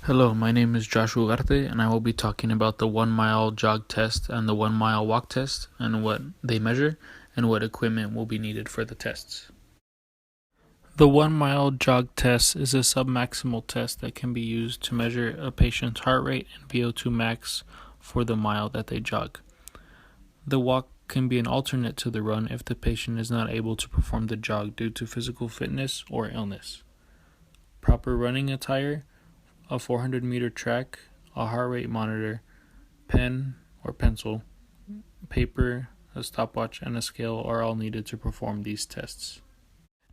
Hello, my name is Joshua Ugarte, and I will be talking about the 1 mile jog test and the 1 mile walk test and what they measure and what equipment will be needed for the tests. The 1 mile jog test is a submaximal test that can be used to measure a patient's heart rate and VO2 max for the mile that they jog. The walk can be an alternate to the run if the patient is not able to perform the jog due to physical fitness or illness. Proper running attire, a 400-meter track, a heart rate monitor, pen or pencil, paper, a stopwatch, and a scale are all needed to perform these tests.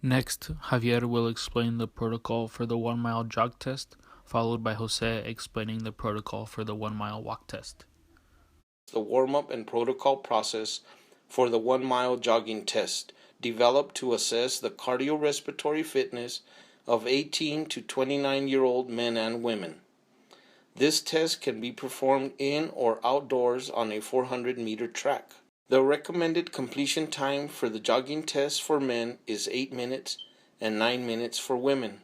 Next, Javier will explain the protocol for the 1 mile jog test, followed by Jose explaining the protocol for the 1 mile walk test. The warm-up and protocol process for the 1 mile jogging test, developed to assess the cardiorespiratory fitness of 18 to 29-year-old men and women. This test can be performed in or outdoors on a 400-meter track. The recommended completion time for the jogging test for men is 8 minutes and 9 minutes for women.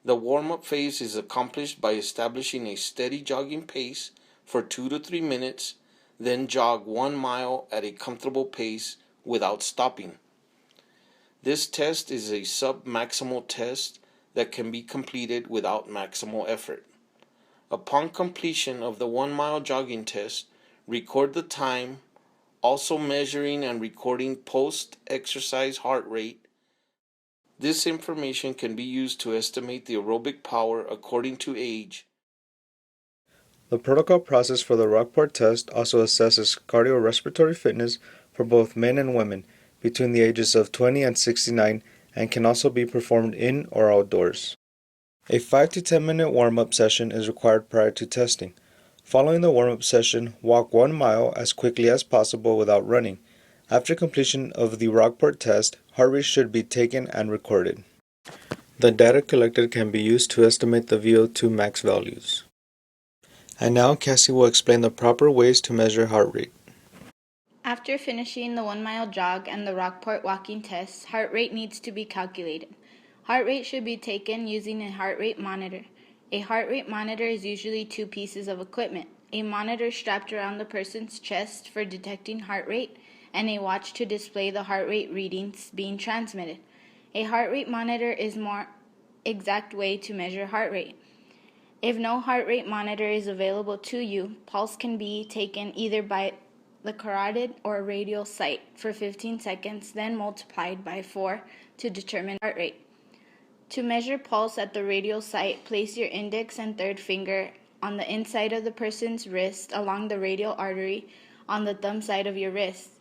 The warm-up phase is accomplished by establishing a steady jogging pace for 2 to 3 minutes, then jog 1 mile at a comfortable pace without stopping. This test is a sub-maximal test that can be completed without maximal effort. Upon completion of the 1 mile jogging test, record the time, also measuring and recording post-exercise heart rate. This information can be used to estimate the aerobic power according to age. The protocol process for the Rockport test also assesses cardiorespiratory fitness for both men and women between the ages of 20 and 69 and can also be performed in or outdoors. A 5 to 10 minute warm-up session is required prior to testing. Following the warm-up session, walk 1 mile as quickly as possible without running. After completion of the Rockport test, heart rate should be taken and recorded. The data collected can be used to estimate the VO2 max values. And now Cassie will explain the proper ways to measure heart rate. After finishing the 1 mile jog and the Rockport walking test, heart rate needs to be calculated. Heart rate should be taken using a heart rate monitor. A heart rate monitor is usually 2 pieces of equipment: a monitor strapped around the person's chest for detecting heart rate, and a watch to display the heart rate readings being transmitted. A heart rate monitor is a more exact way to measure heart rate. If no heart rate monitor is available to you, pulse can be taken either by the carotid or radial site for 15 seconds, then multiplied by 4 to determine heart rate. To measure pulse at the radial site, place your index and third finger on the inside of the person's wrist along the radial artery on the thumb side of your wrist.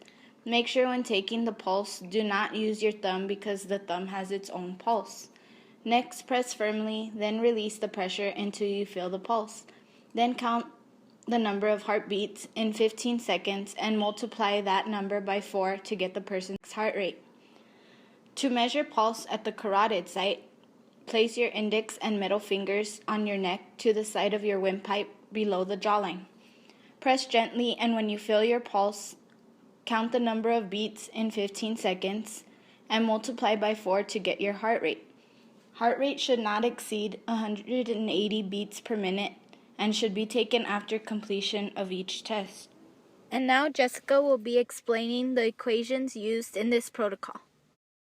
Make sure when taking the pulse, do not use your thumb because the thumb has its own pulse. Next, press firmly, then release the pressure until you feel the pulse. Then count the number of heartbeats in 15 seconds and multiply that number by 4 to get the person's heart rate. To measure pulse at the carotid site, place your index and middle fingers on your neck to the side of your windpipe below the jawline. Press gently, and when you feel your pulse, count the number of beats in 15 seconds and multiply by 4 to get your heart rate. Heart rate should not exceed 180 beats per minute and should be taken after completion of each test. And now Jessica will be explaining the equations used in this protocol.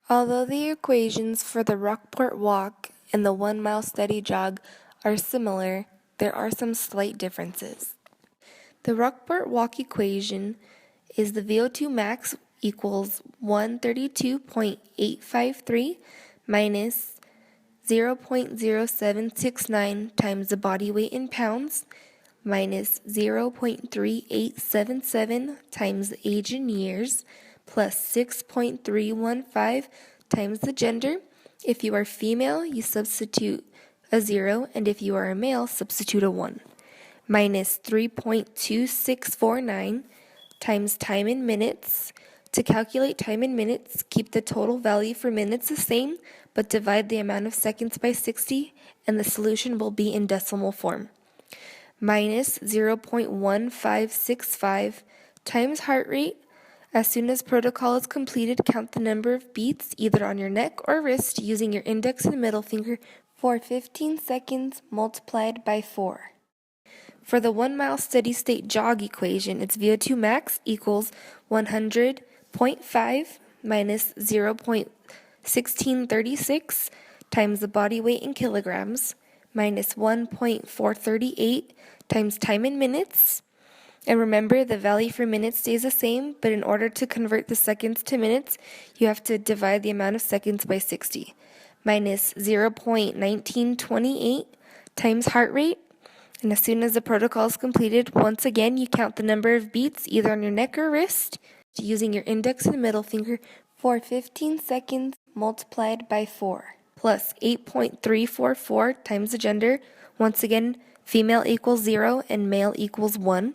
Although the equations for the Rockport walk and the 1 mile steady jog are similar, there are some slight differences. The Rockport walk equation is the VO2 max equals 132.853 minus 0.0769 times the body weight in pounds minus 0.3877 times the age in years plus 6.315 times the gender. If you are female, you substitute a 0, and if you are a male, substitute a 1. Minus 3.2649 times time in minutes. To calculate time in minutes, keep the total value for minutes the same, but divide the amount of seconds by 60, and the solution will be in decimal form. Minus 0.1565 times heart rate. As soon as protocol is completed, count the number of beats either on your neck or wrist using your index and middle finger for 15 seconds multiplied by 4. For the 1 mile steady state jog equation, its VO2 max equals 100.5 minus 0.1636 times the body weight in kilograms minus 1.438 times time in minutes. And remember, the value for minutes stays the same, but in order to convert the seconds to minutes, you have to divide the amount of seconds by 60, minus 0.1928 times heart rate. And as soon as the protocol is completed, once again, you count the number of beats either on your neck or wrist using your index and middle finger for 15 seconds multiplied by 4, plus 8.344 times the gender. Once again, female equals 0 and male equals 1.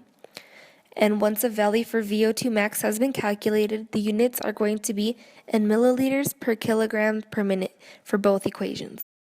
And once a value for VO2 max has been calculated, the units are going to be in milliliters per kilogram per minute for both equations.